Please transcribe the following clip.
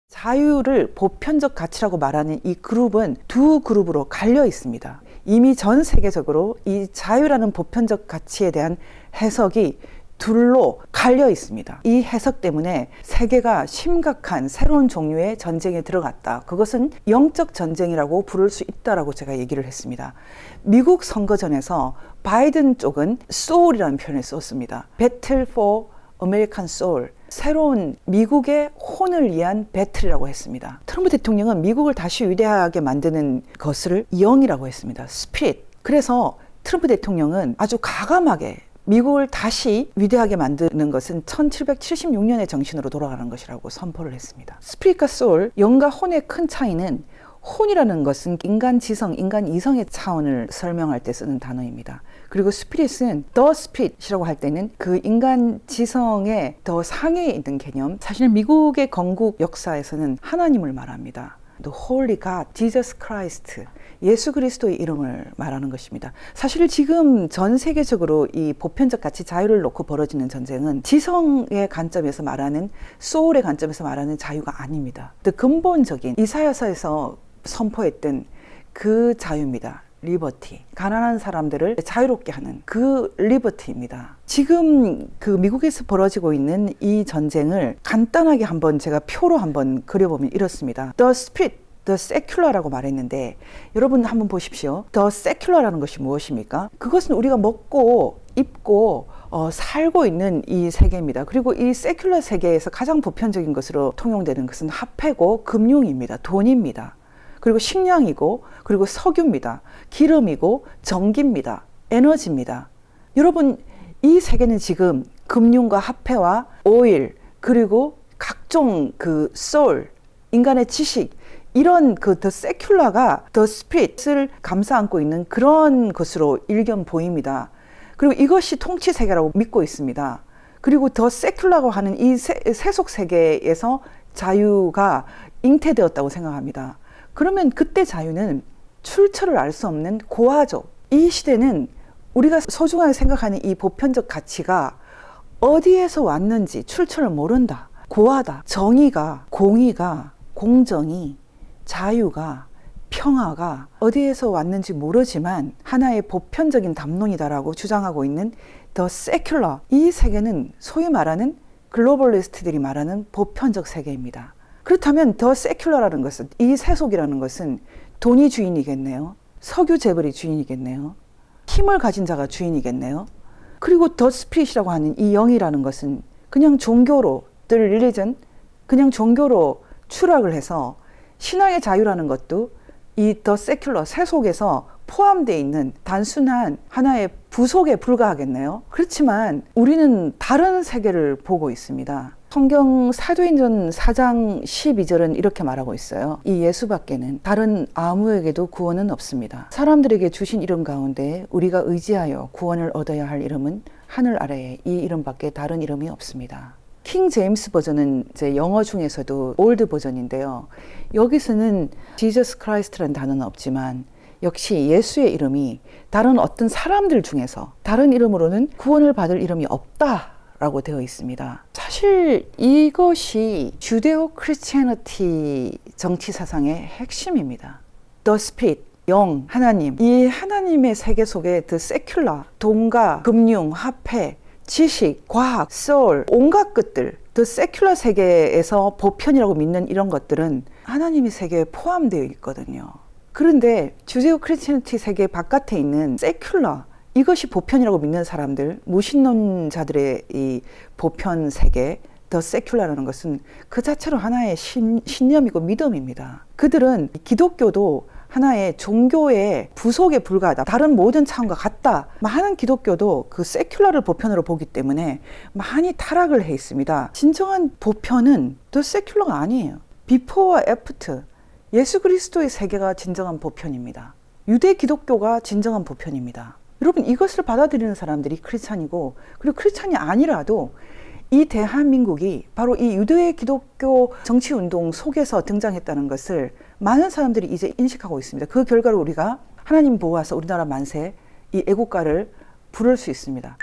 자유를 보편적 가치라고 말하는 이 그룹은 두 그룹으로 갈려 있습니다. 이미 전 세계적으로 이 자유라는 보편적 가치에 대한 해석이 둘로 갈려 있습니다. 이 해석 때문에 세계가 심각한 새로운 종류의 전쟁에 들어갔다. 그것은 영적 전쟁이라고 부를 수 있다라고 제가 얘기를 했습니다. 미국 선거전에서 바이든 쪽은 soul이라는 표현을 썼습니다. Battle for American Soul. 새로운 미국의 혼을 위한 배틀이라고 했습니다. 트럼프 대통령은 미국을 다시 위대하게 만드는 것을 영이라고 했습니다. 스피릿. 그래서 트럼프 대통령은 아주 과감하게 미국을 다시 위대하게 만드는 것은 1776년의 정신으로 돌아가는 것이라고 선포를 했습니다. 스피릿과 소울, 영과 혼의 큰 차이는 혼이라는 것은 인간 지성, 인간 이성의 차원을 설명할 때 쓰는 단어입니다. 그리고 스피릿은 the spirit이라고 할 때는 그 인간 지성의 더 상위에 있는 개념. 사실 미국의 건국 역사에서는 하나님을 말합니다. The Holy God, Jesus Christ, 예수 그리스도의 이름을 말하는 것입니다. 사실 지금 전 세계적으로 이 보편적 가치 자유를 놓고 벌어지는 전쟁은 지성의 관점에서 말하는 소울의 관점에서 말하는 자유가 아닙니다. 또 근본적인 이사야서에서 선포했던 그 자유입니다. 리버티. 가난한 사람들을 자유롭게 하는 그 리버티입니다. 지금 그 미국에서 벌어지고 있는 이 전쟁을 간단하게 한번 제가 표로 한번 그려보면 이렇습니다. The Spirit, The Secular라고 말했는데 여러분 한번 보십시오. The Secular라는 것이 무엇입니까? 그것은 우리가 먹고 입고 살고 있는 이 세계입니다. 그리고 이 세큘러 세계에서 가장 보편적인 것으로 통용되는 것은 화폐고 금융입니다. 돈입니다. 그리고 식량이고 그리고 석유입니다. 기름이고 전기입니다. 에너지입니다. 여러분 이 세계는 지금 금융과 화폐와 오일 그리고 각종 그 소울, 인간의 지식 이런 그 더 세큘러가 더 스피릿을 감싸 안고 있는 그런 것으로 일견 보입니다. 그리고 이것이 통치 세계라고 믿고 있습니다. 그리고 더 세큘러라고 하는 이 세속 세계에서 자유가 잉태되었다고 생각합니다. 그러면 그때 자유는 출처를 알 수 없는 고아죠. 이 시대는 우리가 소중하게 생각하는 이 보편적 가치가 어디에서 왔는지 출처를 모른다. 고아다. 정의가, 공의가, 공정이, 자유가, 평화가 어디에서 왔는지 모르지만 하나의 보편적인 담론이다라고 주장하고 있는 더 세큘러. 이 세계는 소위 말하는 글로벌리스트들이 말하는 보편적 세계입니다. 그렇다면 더 세큘러라는 것은 이 세속이라는 것은 돈이 주인이겠네요. 석유 재벌이 주인이겠네요. 힘을 가진 자가 주인이겠네요. 그리고 더 스피릿이라고 하는 이 영이라는 것은 그냥 종교로 the religion, 그냥 종교로 추락을 해서 신앙의 자유라는 것도 이 더 세큘러 세속에서 포함되어 있는 단순한 하나의 부속에 불과하겠네요. 그렇지만 우리는 다른 세계를 보고 있습니다. 성경 사도행전 4장 12절은 이렇게 말하고 있어요. 이 예수밖에는 다른 아무에게도 구원은 없습니다. 사람들에게 주신 이름 가운데 우리가 의지하여 구원을 얻어야 할 이름은 하늘 아래에 이 이름밖에 다른 이름이 없습니다. 킹 제임스 버전은 이제 영어 중에서도 올드 버전인데요. 여기서는 Jesus Christ라는 단어는 없지만 역시 예수의 이름이 다른 어떤 사람들 중에서 다른 이름으로는 구원을 받을 이름이 없다라고 되어 있습니다. 사실 이것이 주데오 크리스티애니티 정치 사상의 핵심입니다. The Spirit, 영, 하나님. 이 하나님의 세계 속에 The Secular, 돈과 금융, 화폐, 지식, 과학, 소울, 온갖 것들, 더 세큘러 세계에서 보편이라고 믿는 이런 것들은 하나님의 세계에 포함되어 있거든요. 그런데 주제오 크리스티애니티 세계 바깥에 있는 세큘러, 이것이 보편이라고 믿는 사람들, 무신론자들의 이 보편 세계, 더 세큘러라는 것은 그 자체로 하나의 신념이고 믿음입니다. 그들은 기독교도 하나의 종교의 부속에 불과하다. 다른 모든 차원과 같다. 많은 기독교도 그 세큘러를 보편으로 보기 때문에 많이 타락을 해 있습니다. 진정한 보편은 더 세큘러가 아니에요. 비포와 애프터. 예수 그리스도의 세계가 진정한 보편입니다. 유대 기독교가 진정한 보편입니다. 여러분 이것을 받아들이는 사람들이 크리스찬이고 그리고 크리스찬이 아니라도 이 대한민국이 바로 이 유대 기독교 정치운동 속에서 등장했다는 것을 많은 사람들이 이제 인식하고 있습니다. 그 결과로 우리가 하나님 보호하사 우리나라 만세 이 애국가를 부를 수 있습니다.